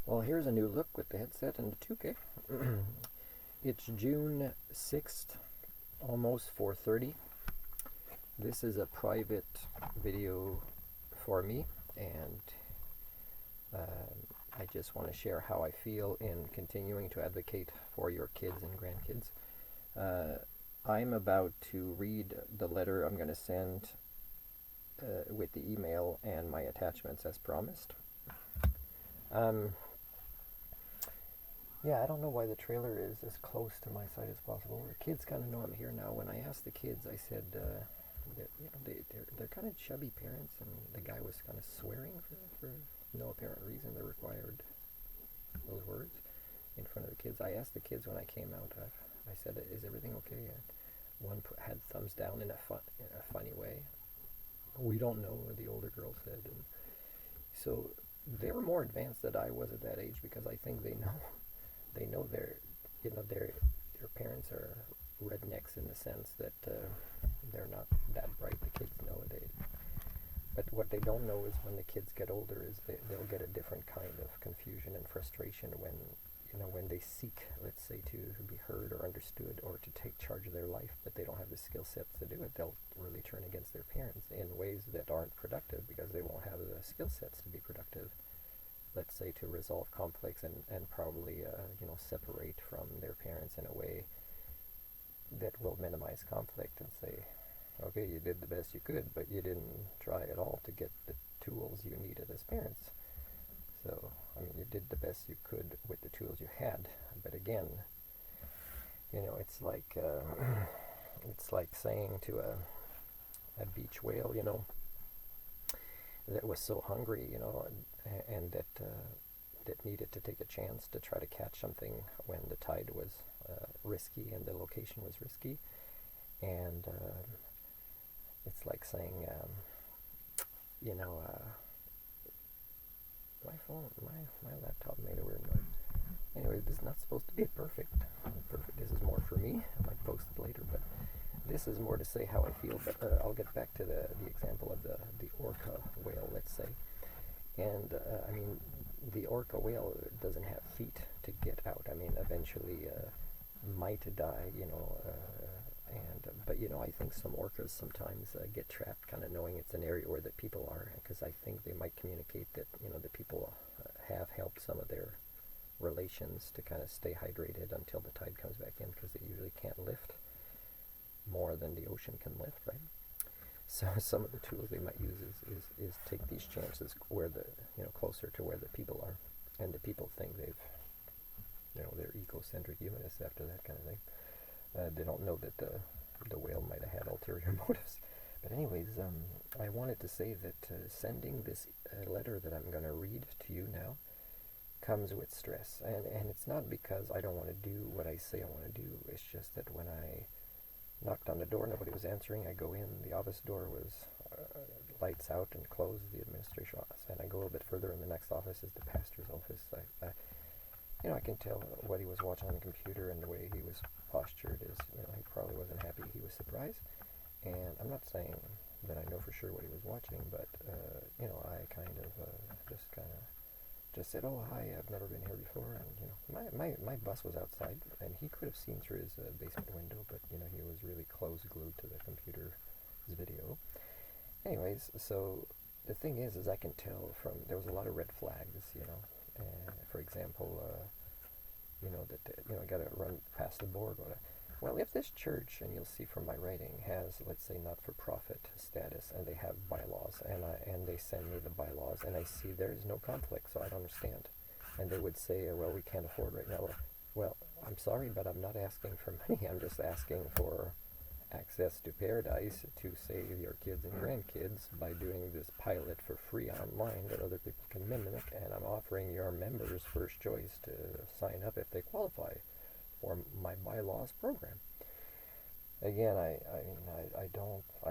Well, here's a new look with the headset and the 2K. It's June 6th, almost 4:30. This is a private video for me, and I just want to share how I feel in continuing to advocate for your kids and grandkids. I'm about to read the letter I'm going to send with the email and my attachments as promised. Yeah, I don't know why the trailer is as close to my side as possible. The kids kind of know I'm here now. When I asked the kids, I said, they're kind of chubby parents, and the guy was kind of swearing for no apparent reason. They required those words in front of the kids. I asked the kids when I came out. I said, "Is everything okay?" And one had thumbs down in a funny way. "We don't know," the older girl said. And so they were more advanced than I was at that age, because I think they know their parents are rednecks in the sense that they're not that bright. The kids know they, but what they don't know is when the kids get older is they'll get a different kind of confusion and frustration when they seek, let's say, to be heard or understood or to take charge of their life, but they don't have the skill sets to do it. They'll really turn against their parents in ways that aren't productive, because they won't have the skill sets to be productive, let's say, to resolve conflicts and probably separate from their parents in a way that will minimize conflict and say, okay, you did the best you could, but you didn't try at all to get the tools you needed as parents. So, I mean, you did the best you could with the tools you had, but again, it's like saying to a beach whale, that was so hungry, and that needed to take a chance to try to catch something when the tide was risky and the location was risky, and it's like saying, my laptop made a weird noise. Anyway, this is not supposed to be perfect. This is more for me. I might post it later, but this is more to say how I feel. But I'll get back to the example of the orca whale, let's say. And the orca whale doesn't have feet to get out. Eventually might die, but I think some orcas sometimes get trapped, kind of knowing it's an area where the people are, because I think they might communicate that the people have helped some of their relations to kind of stay hydrated until the tide comes back in, because they usually can't lift more than the ocean can lift, right? So some of the tools they might use is take these chances where closer to where the people are, and the people think they're egocentric humanists after that kind of thing. They don't know that the whale might have had ulterior motives. But anyways, I wanted to say that sending this letter that I'm going to read to you now comes with stress. And it's not because I don't want to do what I say I want to do. It's just that when I knocked on the door, nobody was answering. I go in, the office door was lights out and closed, the administration office. And I go a little bit further, and the next office is the pastor's office. I can tell what he was watching on the computer, and the way he was postured is, he probably wasn't happy. He was surprised. And I'm not saying that I know for sure what he was watching, but, I just said, "Oh, hi, I've never been here before." And, my boss was outside, and he could have seen through his basement window, but, he was really glued to the computer's video. Anyways, so the thing is I can tell there was a lot of red flags, for example, that I gotta run past the board. Well, if this church, and you'll see from my writing, has, let's say, not-for-profit status, and they have bylaws, and they send me the bylaws, and I see there is no conflict, so I don't understand. And they would say, well, we can't afford right now. Well, I'm sorry, but I'm not asking for money. I'm just asking for access to paradise to save your kids and grandkids by doing this pilot for free online that other people can mimic, and I'm offering your members first choice to sign up if they qualify for my bylaws program. Again, I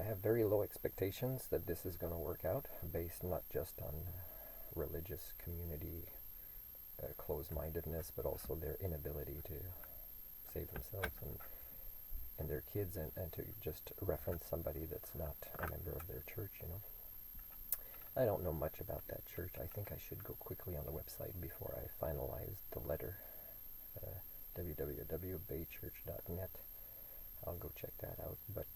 have very low expectations that this is going to work out, based not just on religious community closed-mindedness, but also their inability to save themselves and their kids, and to just reference somebody that's not a member of their church, I don't know much about that church. I think I should go quickly on the website before I finalized the letter. www.baychurch.net. I'll go check that out. But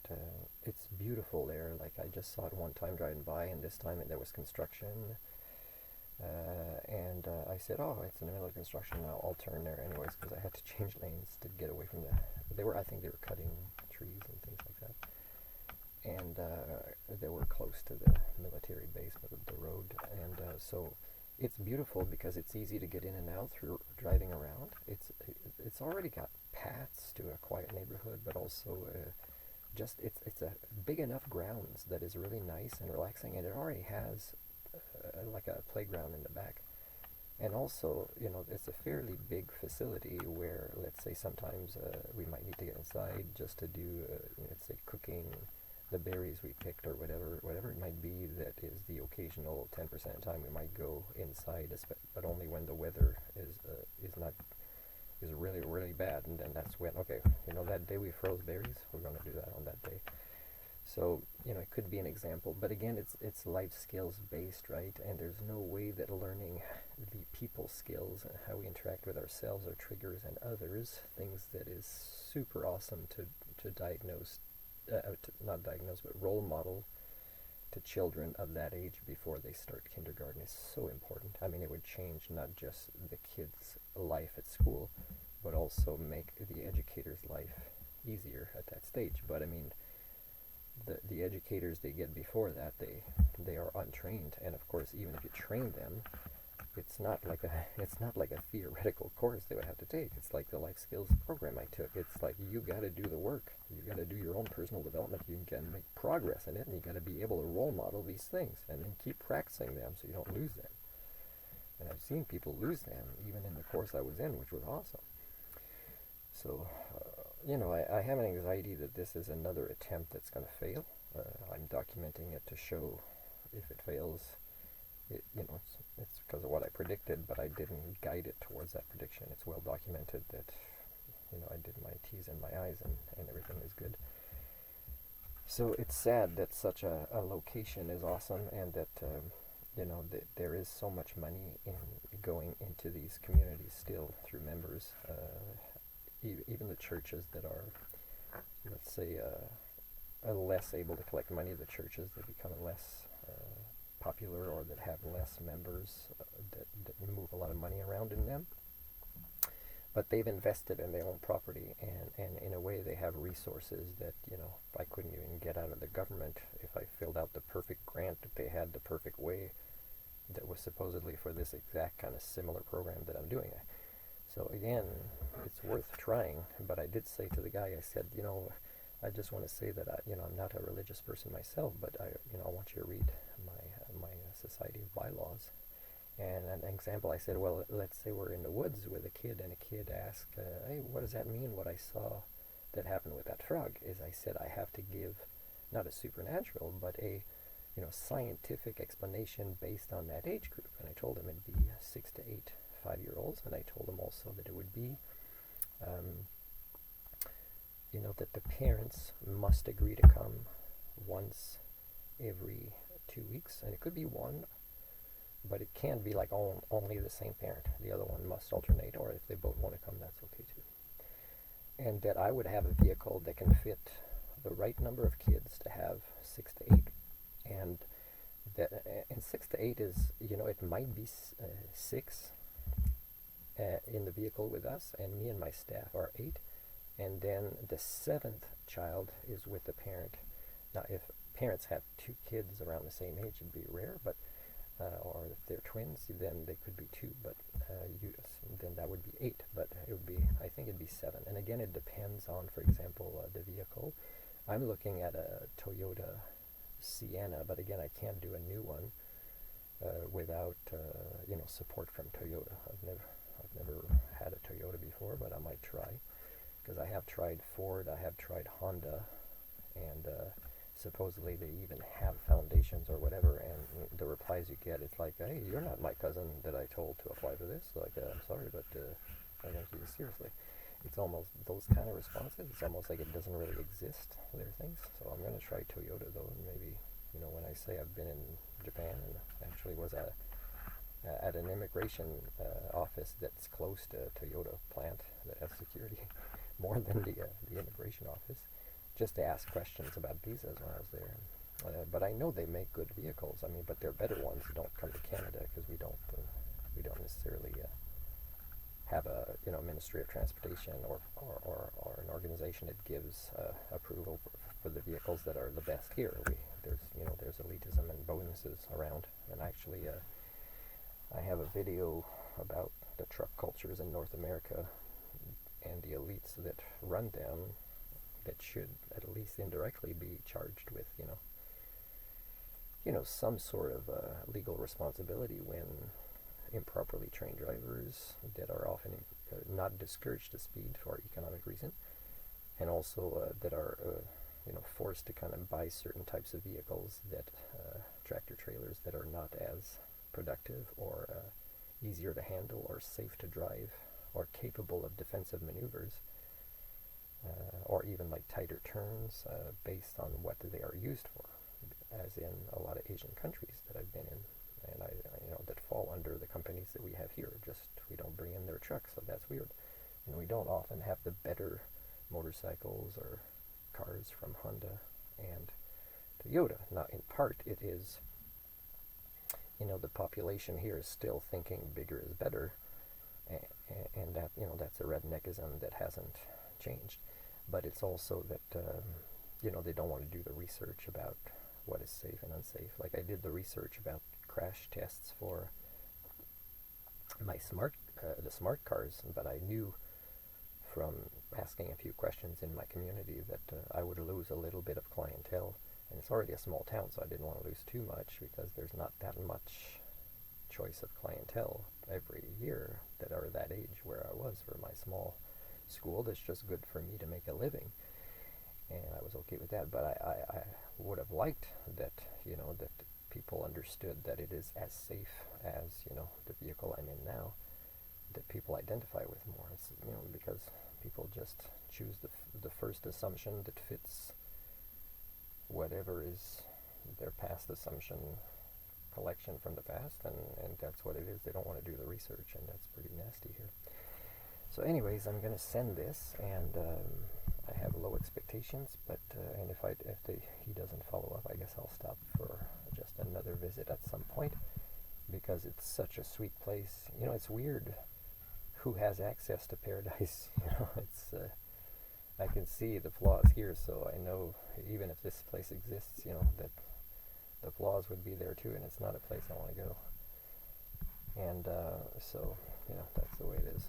it's beautiful there. Like, I just saw it one time driving by, and this time there was construction. And I said, oh, it's in the middle of construction. I'll turn there anyways, because I had to change lanes to get away from I think they were cutting trees and things like that. And they were close to the military base, but the road. And so it's beautiful because it's easy to get in and out through driving around. It's already got paths to a quiet neighborhood, but also it's a big enough grounds that is really nice and relaxing, and it already has like a playground in the back. And also, it's a fairly big facility where, let's say, sometimes we might need to get inside just to do, let's say, cooking the berries we picked or whatever it might be. That is the occasional 10% of the time we might go inside, but only when the weather is really, really bad. And then that's when, okay, that day we froze berries, we're going to do that on that day. So, it could be an example, but again, it's life skills based, right? And there's no way that learning the people skills and how we interact with ourselves, our triggers, and others, things that is super awesome to diagnose, not diagnose, but role model to children of that age before they start kindergarten is so important. I mean, it would change not just the kid's life at school, but also make the educator's life easier at that stage. But I mean, the educators they get before that, they are untrained, and of course, even if you train them, it's not like a theoretical course they would have to take. It's like the life skills program I took. It's like, you got to do the work. You got to do your own personal development. You can make progress in it, and you got to be able to role model these things, and then keep practicing them so you don't lose them. And I've seen people lose them even in the course I was in, which was awesome. So. I have an anxiety that this is another attempt that's going to fail. I'm documenting it to show if it fails, it's because of what I predicted, but I didn't guide it towards that prediction. It's well documented that, I did my T's and my I's and everything is good. So it's sad that such a location is awesome, and that, that there is so much money in going into these communities still through members. Even the churches that are, let's say, less able to collect money, the churches that become less popular or that have less members that move a lot of money around in them. But they've invested in their own property, and in a way they have resources that, I couldn't even get out of the government if I filled out the perfect grant, that they had the perfect way that was supposedly for this exact kind of similar program that I'm doing. So again, it's worth trying, but I did say to the guy, I said, I just want to say that I'm not a religious person myself, but I want you to read my Society of Bylaws. And an example, I said, well, let's say we're in the woods with a kid, and a kid asked, hey, what does that mean, what I saw that happened with that frog? Is I said I have to give not a supernatural, but a scientific explanation based on that age group. And I told him it'd be 6 to 8 5-year-olds, and I told them also that it would be, that the parents must agree to come once every 2 weeks, and it could be one, but it can be like only the same parent. The other one must alternate, or if they both want to come, that's okay too. And that I would have a vehicle that can fit the right number of kids to have 6 to 8, and 6 to 8 is, it might be 6 in the vehicle with us, and me and my staff are 8, and then the 7th child is with the parent. Now, if parents have 2 kids around the same age, it'd be rare, but or if they're twins, then they could be 2, but then that would be 8, but I think it'd be 7. And again, it depends on, for example, the vehicle. I'm looking at a Toyota Sienna, but again, I can't do a new one without support from Toyota. I've never had a Toyota before, but I might try, because I have tried Ford, I have tried Honda, and supposedly they even have foundations or whatever, and the replies you get, it's like, hey, you're not my cousin that I told to apply for this. Like, I'm sorry, but I don't take you seriously. It's almost those kind of responses. It's almost like it doesn't really exist, their things. So I'm going to try Toyota, though, and maybe, when I say I've been in Japan and actually was at an immigration office that's close to a Toyota plant that has security more than the immigration office, just to ask questions about visas when I was there. But I know they make good vehicles. I mean, but they're better ones that don't come to Canada because we don't necessarily have a Ministry of Transportation or an organization that gives approval for the vehicles that are the best here. There's elitism and bonuses around, and actually I have a video about the truck cultures in North America and the elites that run them that should at least indirectly be charged with some sort of legal responsibility when improperly trained drivers that are often not discouraged to speed for economic reason, and also that are forced to kind of buy certain types of vehicles, that tractor trailers that are not as productive or easier to handle or safe to drive or capable of defensive maneuvers, or even like tighter turns based on what they are used for, as in a lot of Asian countries that I've been in, and that fall under the companies that we have here. Just we don't bring in their trucks, so that's weird. And we don't often have the better motorcycles or cars from Honda and Toyota. Now, in part, it is, the population here is still thinking bigger is better, and that that's a redneckism that hasn't changed. But it's also that they don't want to do the research about what is safe and unsafe. Like I did the research about crash tests for my the smart cars, but I knew from asking a few questions in my community that I would lose a little bit of clientele, and it's already a small town, so I didn't want to lose too much because there's not that much choice of clientele every year that are that age where I was for my small school. That's just good for me to make a living, and I was okay with that. But I would have liked that that people understood that it is as safe as the vehicle I'm in now, that people identify with more. It's because people just choose the first assumption that fits whatever is their past assumption collection from the past, and that's what it is. They don't want to do the research, and that's pretty nasty here. So anyways, I'm going to send this, and I have low expectations, but and if he doesn't follow up, I guess I'll stop for just another visit at some point, because it's such a sweet place. It's weird who has access to paradise. It's I can see the flaws here, so I know even if this place exists, that the flaws would be there too, and it's not a place I want to go. And so that's the way it is.